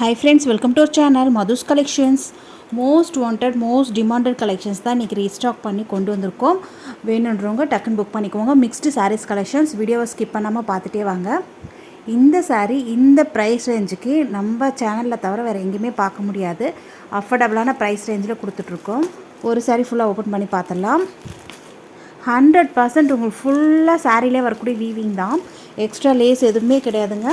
Hi friends, welcome to our channel Madhu's Collections. Most wanted most demanded collections தான் இன்றைக்கி restock பண்ணி கொண்டு வந்திருக்கோம். வேணுன்றவங்க டக்குன்னு புக் பண்ணிக்கோங்க. மிக்ஸ்டு சாரீஸ் கலெக்ஷன்ஸ், வீடியோவை ஸ்கிப் பண்ணாமல் பார்த்துட்டே வாங்க. இந்த சாரீ இந்த ப்ரைஸ் ரேஞ்சுக்கு நம்ம சேனலில் தவிர வேறு எங்கேயுமே பார்க்க முடியாது. அஃபோர்டபுளான ப்ரைஸ் ரேஞ்சில் கொடுத்துட்ருக்கோம். ஒரு சாரீ ஃபுல்லாக ஓப்பன் பண்ணி பார்த்துடலாம். 100% உங்களுக்கு ஃபுல்லாக சாரீலே வரக்கூடிய வீவிங் தான். எக்ஸ்ட்ரா லேஸ் எதுவுமே கிடையாதுங்க.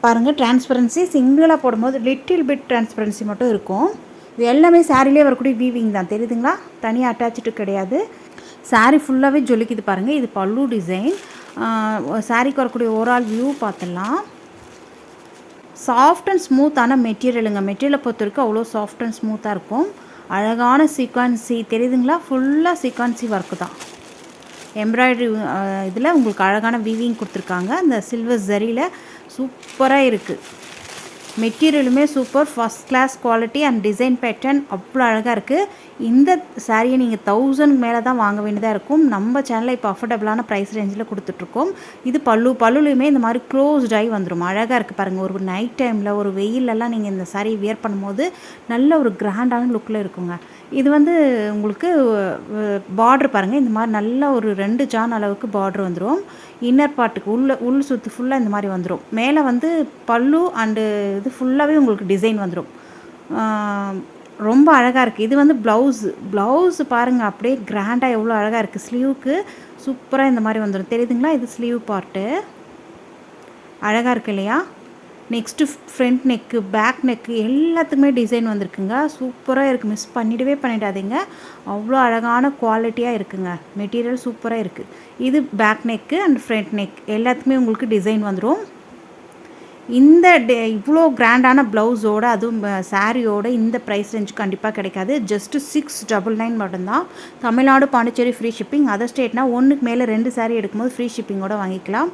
பாருங்கள், டிரான்ஸ்பரன்சி சிங்கிளாக போடும்போது லிட்டில் பிட் டிரான்ஸ்பரன்சி மட்டும் இருக்கும். இது எல்லாமே சாரிலே வரக்கூடிய வீவிங் தான், தெரியுதுங்களா? தனியாக அட்டாச்சு கிடையாது. சாரீ ஃபுல்லாகவே ஜொலிக்குது பாருங்கள். இது பல்லு டிசைன். சாரீக்கு வரக்கூடிய ஓவரால் வியூ பார்த்துடலாம். சாஃப்ட் அண்ட் ஸ்மூத்தான மெட்டீரியலுங்க. மெட்டீரியலை பொறுத்த வரைக்கும் அவ்வளோ சாஃப்ட் அண்ட் ஸ்மூத்தாக இருக்கும். அழகான சீக்வன்சி தெரியுதுங்களா? ஃபுல்லாக சீக்வன்சி ஒர்க்கு தான். எம்ப்ராய்டரி இதில் உங்களுக்கு அழகான வீவிங் கொடுத்துருக்காங்க. அந்த சில்வர் ஜரியில் சூப்பராக இருக்குது. மெட்டீரியலுமே super, first class quality and design pattern அவ்வளோ அழகாக இருக்குது. இந்த சாரியை நீங்கள் 1000 மேலே தான் வாங்க வேண்டியதாக இருக்கும். நம்ம சேனலில் இப்போ அஃபோர்டபுளான ப்ரைஸ் ரேஞ்சில் கொடுத்துட்ருக்கோம். இது பல்லுலையுமே இந்த மாதிரி க்ளோஸ்ட் ஆகி வந்துடும். அழகாக இருக்குது பாருங்கள். ஒரு நைட் டைமில் ஒரு வெயிலெல்லாம் நீங்கள் இந்த சாரியை வியர் பண்ணும்போது நல்ல ஒரு கிராண்டான லுக்கில் இருக்குங்க. இது உங்களுக்கு பார்டர் பாருங்கள். இந்த மாதிரி நல்ல ஒரு 2 ஜான் அளவுக்கு பார்டர் வந்துடும். இன்னர் பார்ட்டுக்கு உள் சுற்று ஃபுல்லாக இந்த மாதிரி வந்துடும். மேலே பல்லு அண்டு இது ஃபுல்லாகவே உங்களுக்கு டிசைன் வந்துடும். ரொம்ப அழகாக இருக்குது. இது ப்ளவுஸு பாருங்கள், அப்படியே கிராண்டாக எவ்வளோ அழகாக இருக்குது. ஸ்லீவுக்கு சூப்பராக இந்த மாதிரி வந்துடும். தெரியுதுங்களா? இது ஸ்லீவ் பார்ட்டு அழகாக இருக்குது இல்லையா? Next front neck, back neck எல்லாத்துக்குமே டிசைன் வந்திருக்குங்க. சூப்பராக இருக்குது. மிஸ் பண்ணிடாதீங்க. அவ்வளோ அழகான குவாலிட்டியாக இருக்குங்க. மெட்டீரியல் சூப்பராக இருக்குது. இது back neck and front neck எல்லாத்துக்குமே உங்களுக்கு டிசைன் வந்துடும். இந்த இவ்வளோ கிராண்டான ப்ளவுஸோடு, அதுவும் சாரியோட இந்த ப்ரைஸ் ரேஞ்ச் கண்டிப்பாக கிடைக்காது. ஜஸ்ட்டு 699 மட்டும்தான். Tamil Nadu, Pondicherry free shipping. Other ஸ்டேட்னா ஒன்றுக்கு மேலே 2 சாரீ எடுக்கும்போது ஃப்ரீ ஷிப்பிங்கோடு வாங்கிக்கலாம்.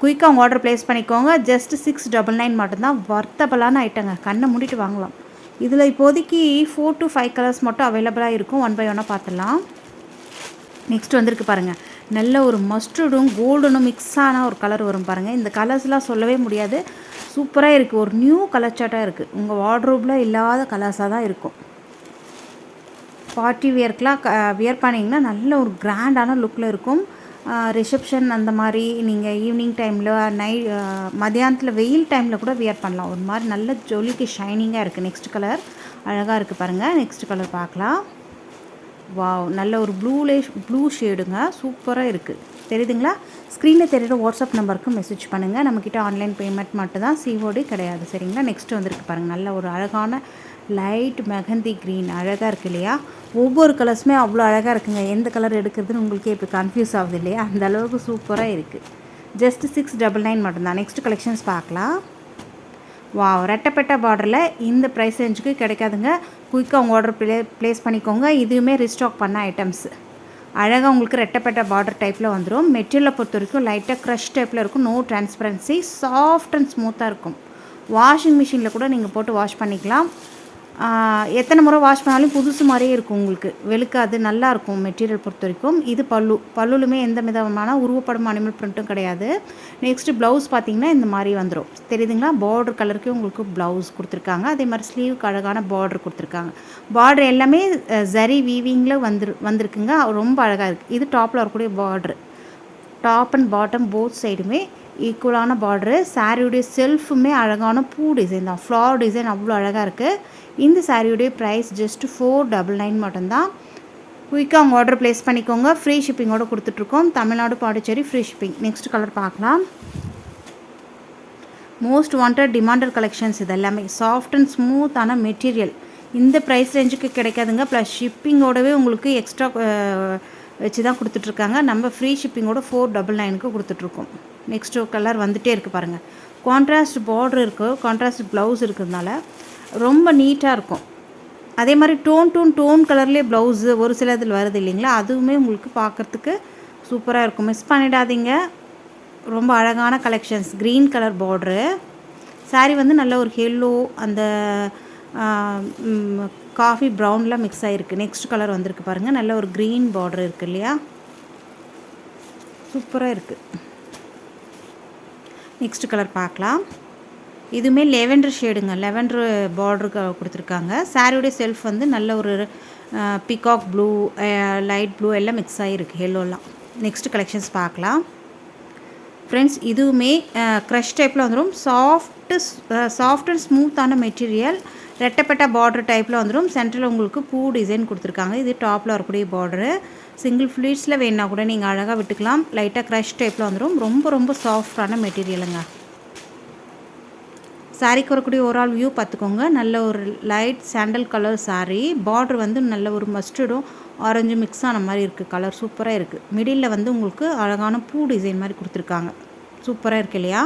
குயிக்காக அவங்க ஆர்டர் ப்ளேஸ் பண்ணிக்கோங்க. ஜஸ்ட் 699 மட்டும்தான். வர்த்தபலான ஐட்டங்க, கண்ணை மூடிட்டு வாங்கலாம். இதில் இப்போதைக்கு 4 to 5 கலர்ஸ் மட்டும் அவைலபிளாக இருக்கும். 1 by 1 பார்த்துடலாம். நெக்ஸ்ட் வந்திருக்கு பாருங்கள். நல்ல ஒரு மஸ்டர்டும் கோல்டனும் மிக்ஸான ஒரு கலர் வரும் பாருங்கள். இந்த கலர்ஸ்லாம் சொல்லவே முடியாது. சூப்பராக இருக்குது. ஒரு நியூ கலர் சார்ட்டாக இருக்குது. உங்கள் வார்ட்ரோப்பில் இல்லாத கலர்ஸாக தான் இருக்கும். பார்ட்டி வியர்க்கெலாம் வியர் பண்ணிங்கன்னா நல்ல ஒரு கிராண்டான லுக்கில் இருக்கும். ரிசப்ஷன் அந்த மாதிரி நீங்கள் ஈவினிங் டைமில் மதியானத்தில் வெயில் டைமில் கூட வியர் பண்ணலாம். ஒரு மாதிரி நல்ல ஜொலிக்கு ஷைனிங்காக இருக்குது. நெக்ஸ்ட் கலர் அழகாக இருக்குது பாருங்கள். நெக்ஸ்ட் கலர் பார்க்கலாம். வாவ், நல்ல ஒரு ப்ளூ ஷேடுங்க. சூப்பராக இருக்குது. தெரியுதுங்களா? ஸ்க்ரீனில் தெரியுற வாட்ஸ்அப் நம்பருக்கு மெசேஜ் பண்ணுங்கள். நம்மக்கிட்ட ஆன்லைன் பேமெண்ட் மட்டும் தான், சிஓடி கிடையாது. சரிங்களா? நெக்ஸ்ட் வந்திருக்கு பாருங்கள். நல்ல ஒரு அழகான லைட் மெஹந்தி க்ரீன் அழகாக இருக்குது இல்லையா? ஒவ்வொரு கலர்ஸுமே அவ்வளோ அழகாக இருக்குங்க. எந்த கலர் எடுக்கிறதுன்னு உங்களுக்கே இப்போ கன்ஃபியூஸ் ஆகுது இல்லையா? அந்த அளவுக்கு சூப்பராக இருக்குது. ஜஸ்ட் 699 மட்டும்தான். நெக்ஸ்ட் கலெக்ஷன்ஸ் பார்க்கலாம். ரெட்டப்பட்ட பார்டரில் இந்த ப்ரைஸ் ரேஞ்சுக்கு கிடைக்காதுங்க. குயிக்காக உங்கள் ஆர்டர் ப்ளேஸ் பண்ணிக்கோங்க. இதுவுமே ரீஸ்டாக் பண்ண ஐட்டம்ஸ். அழகாக உங்களுக்கு ரெட்டப்பட்ட பார்டர் டைப்பில் வந்துடும். மெட்டீரியலை பொறுத்த வரைக்கும் லைட்டாக க்ரஷ் டைப்பில் இருக்கும். நோ டிரான்ஸ்பரன்சி, சாஃப்ட் அண்ட் ஸ்மூத்தாக இருக்கும். வாஷிங் மிஷினில் கூட நீங்கள் போட்டு வாஷ் பண்ணிக்கலாம். எத்தனை முறை வாஷ் பண்ணாலும் புதுசு மாதிரியே இருக்கும். உங்களுக்கு வெளுக்காது, நல்லாயிருக்கும். மெட்டீரியல் பொறுத்த வரைக்கும். இது பல்லுலுமே எந்த விதமான உருவப்படும் அனிமல் பிரிண்ட்டும் கிடையாது. நெக்ஸ்ட்டு ப்ளவுஸ் பார்த்திங்கன்னா இந்த மாதிரி வந்துடும். தெரியுதுங்களா? பார்டர் கலருக்கு உங்களுக்கு ப்ளவுஸ் கொடுத்துருக்காங்க. அதே மாதிரி ஸ்லீவுக்கு அழகான பார்டர் கொடுத்துருக்காங்க. பார்டர் எல்லாமே ஜரி வீவிங்கில் வந்திருக்குங்க. ரொம்ப அழகாக இருக்குது. இது டாப்பில் வரக்கூடிய border. Top and bottom both சைடுமே ஈக்குவலான பார்டரு. சாரியுடைய செல்ஃபுமே அழகான பூ டிசைன் தான். ஃப்ளவர் டிசைன் அவ்வளோ அழகாக இருக்குது. இந்த சாரியுடைய ப்ரைஸ் ஜஸ்ட் 499 மட்டும்தான். குயிக்காக அவங்க ஆர்டர் ப்ளேஸ் பண்ணிக்கோங்க. ஃப்ரீ ஷிப்பிங்கோடு கொடுத்துட்ருக்கோம். Tamil Nadu, Pondicherry free shipping. Next colour பார்க்கலாம். Most wanted demanded collections. இது எல்லாமே சாஃப்ட் அண்ட் ஸ்மூத்தான மெட்டீரியல். இந்த ப்ரைஸ் ரேஞ்சுக்கு கிடைக்காதுங்க. ப்ளஸ் ஷிப்பிங்கோடவே உங்களுக்கு எக்ஸ்ட்ரா வச்சு தான் கொடுத்துட்ருக்காங்க. நம்ம ஃப்ரீ ஷிப்பிங்கோட 499க்கு கொடுத்துட்ருக்கோம். நெக்ஸ்ட்டு கலர் வந்துகிட்டே இருக்குது பாருங்கள். கான்ட்ராஸ்ட் பார்டர் இருக்குது, கான்ட்ராஸ்ட் ப்ளவுஸ் இருக்கிறதுனால ரொம்ப நீட்டாக இருக்கும். அதே மாதிரி டோன் கலர்லேயே ப்ளவுஸு ஒரு சில இதில் வருது இல்லைங்களா? அதுவுமே உங்களுக்கு பார்க்குறதுக்கு சூப்பராக இருக்கும். மிஸ் பண்ணிடாதீங்க. ரொம்ப அழகான collections. Green colour border. Sari நல்ல ஒரு எல்லோ, அந்த காஃபி ப்ரௌனில் மிக்ஸ் ஆகிருக்கு. நெக்ஸ்ட் கலர் வந்திருக்கு பாருங்கள். நல்ல ஒரு க்ரீன் பார்டர் இருக்குது இல்லையா? சூப்பராக இருக்குது. நெக்ஸ்ட் கலர் பார்க்கலாம். இதுவுமே லெவெண்டர் ஷேடுங்க, லெவெண்டர் பார்டருக்கு கொடுத்துருக்காங்க. சாரியோடைய செல்ஃப் வந்து நல்ல ஒரு பீகாக் ப்ளூ, லைட் ப்ளூ எல்லாம் மிக்ஸ் ஆகிருக்கு, எல்லோலாம். நெக்ஸ்ட் கலெக்ஷன்ஸ் பார்க்கலாம் ஃப்ரெண்ட்ஸ். இதுவுமே க்ரஷ் டைப்பில் வந்துடும். சாஃப்ட் அண்ட் ஸ்மூத்தான மெட்டீரியல், ரெட்டப்பட்ட பார்டர் டைப்பில் வந்துடும். சென்டரில் உங்களுக்கு பூ டிசைன் கொடுத்துருக்காங்க. இது டாப்பில் வரக்கூடிய பார்டரு. சிங்கிள் ஃப்ளீட்ஸில் வேணுன்னா கூட நீங்கள் அழகாக விட்டுக்கலாம். லைட்டாக க்ரஷ் டைப்பில் வந்துடும். ரொம்ப ரொம்ப சாஃப்டான மெட்டீரியலுங்க. சாரீக்கு வரக்கூடிய ஓவரால் வியூ பார்த்துக்கோங்க. நல்ல ஒரு light sandal colour sari. Border வந்து நல்ல ஒரு மஸ்டர்டும் ஆரஞ்சு மிக்ஸ் ஆன மாதிரி இருக்குது. கலர் சூப்பராக இருக்குது. மிடில் வந்து உங்களுக்கு அழகான பூ டிசைன் மாதிரி கொடுத்துருக்காங்க. சூப்பராக இருக்குது இல்லையா?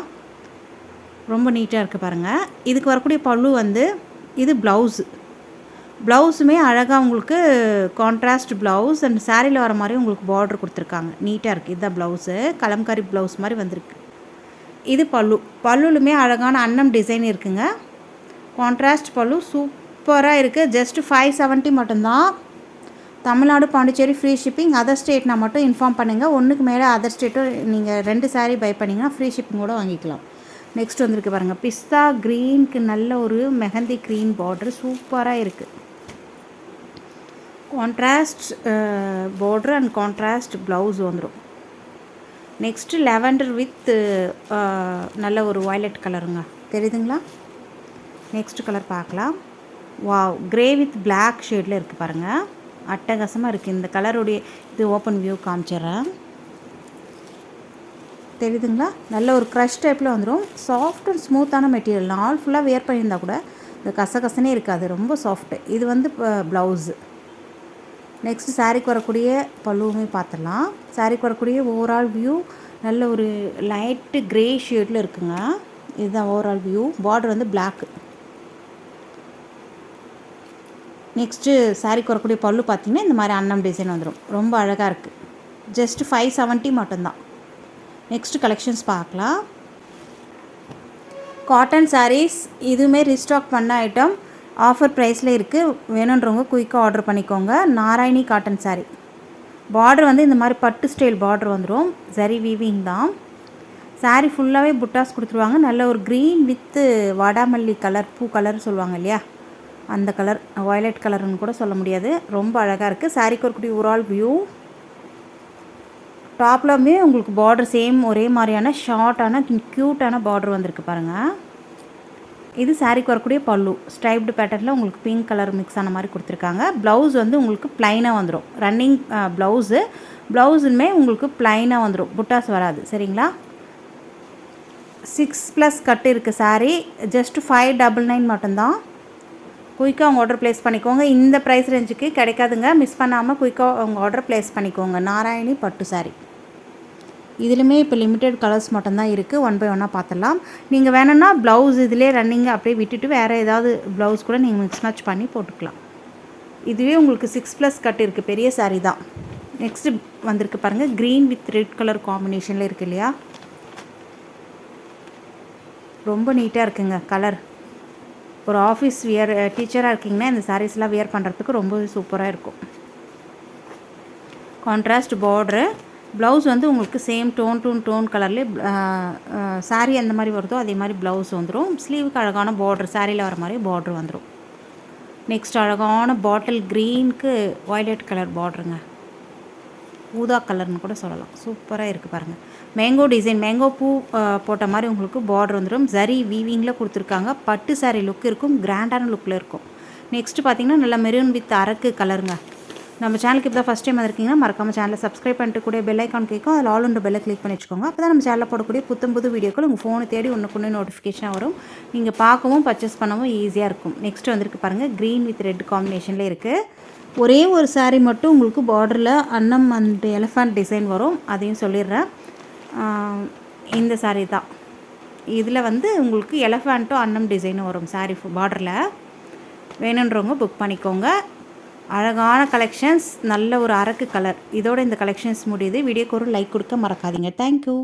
ரொம்ப நீட்டாக இருக்குது பாருங்கள். இதுக்கு வரக்கூடிய பல்லு வந்து இது ப்ளவுஸுமே அழகாக உங்களுக்கு கான்ட்ராஸ்ட் ப்ளவுஸ் அண்ட் சாரியில் வர மாதிரி உங்களுக்கு பார்டர் கொடுத்துருக்காங்க. நீட்டாக இருக்குது. இதுதான் ப்ளவுஸு. கலம்காரி ப்ளவுஸ் மாதிரி வந்திருக்கு. இது பல்லுலுமே அழகான அன்னம் டிசைன் இருக்குங்க. கான்ட்ராஸ்ட் பல்லு சூப்பராக இருக்குது. ஜஸ்ட் 570 மட்டும்தான். Tamil Nadu, Pondicherry free shipping. Other ஸ்டேட்னா மட்டும் இன்ஃபார்ம் பண்ணுங்கள். ஒன்றுக்கு மேலே அதர் ஸ்டேட்டும் நீங்கள் 2 சாரீ பை பண்ணிங்கன்னா ஃப்ரீ ஷிப்பிங்கோடு வாங்கிக்கலாம். நெக்ஸ்ட் வந்துருக்கு பாருங்கள். பிஸ்தா க்ரீனுக்கு நல்ல ஒரு மெஹந்தி க்ரீன் பார்டர் சூப்பராக இருக்குது. Contrast border and contrast blouse வந்துடும். நெக்ஸ்ட்டு லெவெண்டர் வித் நல்ல ஒரு வயலட் கலருங்க, தெரியுதுங்களா? நெக்ஸ்ட் கலர் பார்க்கலாம். வாவ், கிரே வித் பிளாக் ஷேடில் இருக்குது பாருங்கள். அட்டகாசமாக இருக்குது இந்த கலருடைய. இது ஓப்பன் வியூ காமிச்சிட்றேன், தெரியுதுங்களா? நல்ல ஒரு க்ரஷ் டைப்பில் வந்துடும். சாஃப்ட் அண்ட் ஸ்மூத்தான மெட்டீரியல். நாள் ஃபுல்லாக வேர் பண்ணியிருந்தால் கூட இந்த கசகசனே இருக்காது, ரொம்ப சாஃப்ட்டு. இது வந்து ப்ளவுஸு. நெக்ஸ்ட் சாரீக்கு வரக்கூடிய பல்லுவுமே பார்த்துடலாம். சாரீக்கு வரக்கூடிய ஓவரால் வியூ நல்ல ஒரு லைட்டு க்ரே ஷேடில் இருக்குங்க. இதுதான் ஓவரால் வியூ. பார்டர் வந்து பிளாக்கு. நெக்ஸ்ட்டு சாரீக்கு வரக்கூடிய பல்லு பார்த்திங்கன்னா இந்த மாதிரி அன்னம் டிசைன் வந்துடும். ரொம்ப அழகாக இருக்குது. ஜஸ்ட் 570 மட்டும்தான். நெக்ஸ்ட்டு கலெக்ஷன்ஸ் பார்க்கலாம். காட்டன் சாரீஸ் இதுவுமே ரீஸ்டாக் பண்ண ஐட்டம். ஆஃபர் ப்ரைஸில் இருக்குது. வேணுன்றவங்க குயிக்காக ஆர்டர் பண்ணிக்கோங்க. நாராயணி காட்டன் சாரீ. பார்டர் வந்து இந்த மாதிரி பட்டு ஸ்டைல் பார்டர் வந்துடும். சரி வீவிங் தான். சாரீ ஃபுல்லாகவே புட்டாஸ் கொடுத்துருவாங்க. நல்ல ஒரு க்ரீன் வித்து வாடாமல்லி கலர், பூ கலர் சொல்லுவாங்க இல்லையா, அந்த கலர். வயலட் கலர்னு கூட சொல்ல முடியாது. ரொம்ப அழகாக இருக்குது. சாரீக்கு வரக்கூடிய ஓவரால் வியூ. டாப்லமே உங்களுக்கு பார்டர் சேம் ஒரே மாதிரியான ஷார்ட்டான க்யூட்டான பார்டர் வந்திருக்கு பாருங்கள். இது சாரீக்கு வரக்கூடிய பல்லு. ஸ்ட்ரைப்டு பேட்டர்னில் உங்களுக்கு பிங்க் கலர் மிக்ஸ் ஆன மாதிரி கொடுத்துருக்காங்க. ப்ளவுஸ் வந்து உங்களுக்கு ப்ளைனாக வந்துடும். ரன்னிங் ப்ளவுஸுமே உங்களுக்கு ப்ளைனாக வந்துடும், புட்டாஸ் வராது. சரிங்களா? 6+ கட்டு இருக்குது சாரீ. ஜஸ்ட் 599 மட்டும்தான். குயிக்காக உங்கள் ஆர்டர் ப்ளேஸ் பண்ணிக்கோங்க. இந்த ப்ரைஸ் ரேஞ்சுக்கு கிடைக்காதுங்க. மிஸ் பண்ணாமல் குயிக்காக உங்கள் ஆர்டர் ப்ளேஸ் பண்ணிக்கோங்க. நாராயணி பட்டு சாரீ. இதுலையுமே இப்போ லிமிட்டெட் கலர்ஸ் மட்டும்தான் இருக்குது. 1 by 1 பார்த்துடலாம். நீங்கள் வேணும்னா ப்ளவுஸ் இதிலே ரன்னிங் அப்படியே விட்டுட்டு வேறு ஏதாவது ப்ளவுஸ் கூட நீங்கள் மிக்ஸ் மேட்ச் பண்ணி போட்டுக்கலாம். இதுவே உங்களுக்கு 6+ கட் இருக்குது. பெரிய சாரீ தான். நெக்ஸ்ட்டு வந்திருக்கு பாருங்கள். க்ரீன் வித் ரெட் கலர் காம்பினேஷனில் இருக்குது இல்லையா? ரொம்ப நீட்டாக இருக்குங்க கலர். ஒரு ஆஃபீஸ் வியர் டீச்சராக இருக்கீங்கன்னா இந்த சாரீஸ்லாம் வியர் பண்ணுறதுக்கு ரொம்ப சூப்பராக இருக்கும். Contrast border. ப்ளவுஸ் வந்து உங்களுக்கு சேம் டோன் கலர்லேயே சாரீ எந்த மாதிரி வருதோ அதே மாதிரி ப்ளவுஸ் வந்துடும். ஸ்லீவுக்கு அழகான பார்டர், சாரியில் வர மாதிரி பார்டர் வந்துடும். நெக்ஸ்ட் அழகான பாட்டில் க்ரீனுக்கு வயலட் கலர் பார்டருங்க. ஊதா கலர்னு கூட சொல்லலாம். சூப்பராக இருக்குது பாருங்கள். மேங்கோ டிசைன், மேங்கோ பூ போட்ட மாதிரி உங்களுக்கு பார்டர் வந்துடும். சரி வீவிங்கில் கொடுத்துருக்காங்க. பட்டு சாரீ லுக் இருக்கும், கிராண்டான லுக்கில் இருக்கும். நெக்ஸ்ட்டு பார்த்திங்கன்னா நல்லா மெரூன் வித் அரக்கு கலருங்க. நம்ம சேனலுக்கு இப்போ தான் ஃபஸ்ட் டைம் வந்திருக்கீங்கன்னா மறக்காமல் சேனலை சப்ஸ்கிரைப் பண்ணிட்டு கூட பெல் ஐக்கான் கேட்கும். அதில் ஆல் ஒன்று பெல்லை கிளிக் பண்ணி வச்சுக்கோங்க. அப்போ தான் நம்ம சேனலில் போடக்கூடிய புது வீடியோக்கள் உங்கள் ஃபோனை தேடி ஒன்றுக்கு நோட்டிஃபிகேஷன் வரும். நீங்கள் பார்க்கவும் பர்ச்சேஸ் பண்ணவும் ஈஸியாக இருக்கும். நெக்ஸ்ட் வந்திருக்கு பாருங்கள். க்ரீன் வித் ரெட் காம்பினேஷனில் இருக்குது. ஒரே ஒரு சாரீ மட்டும் உங்களுக்கு பார்டரில் அன்னம் அண்ட் எலிஃபண்ட் டிசைன் வரும். அதையும் சொல்லிடுறேன். இந்த சாரீ தான். இதில் வந்து உங்களுக்கு எலிஃபண்ட்டும் அன்னம் டிசைனும் வரும் சாரீ பார்டரில். வேணுன்றவங்க புக் பண்ணிக்கோங்க. அழகான கலெக்ஷன்ஸ், நல்ல ஒரு அரக்கு கலர். இதோட இந்த கலெக்ஷன்ஸ் முடியுது. வீடியோக்கு ஒரு லைக் கொடுக்க மறக்காதீங்க. தேங்க்யூ.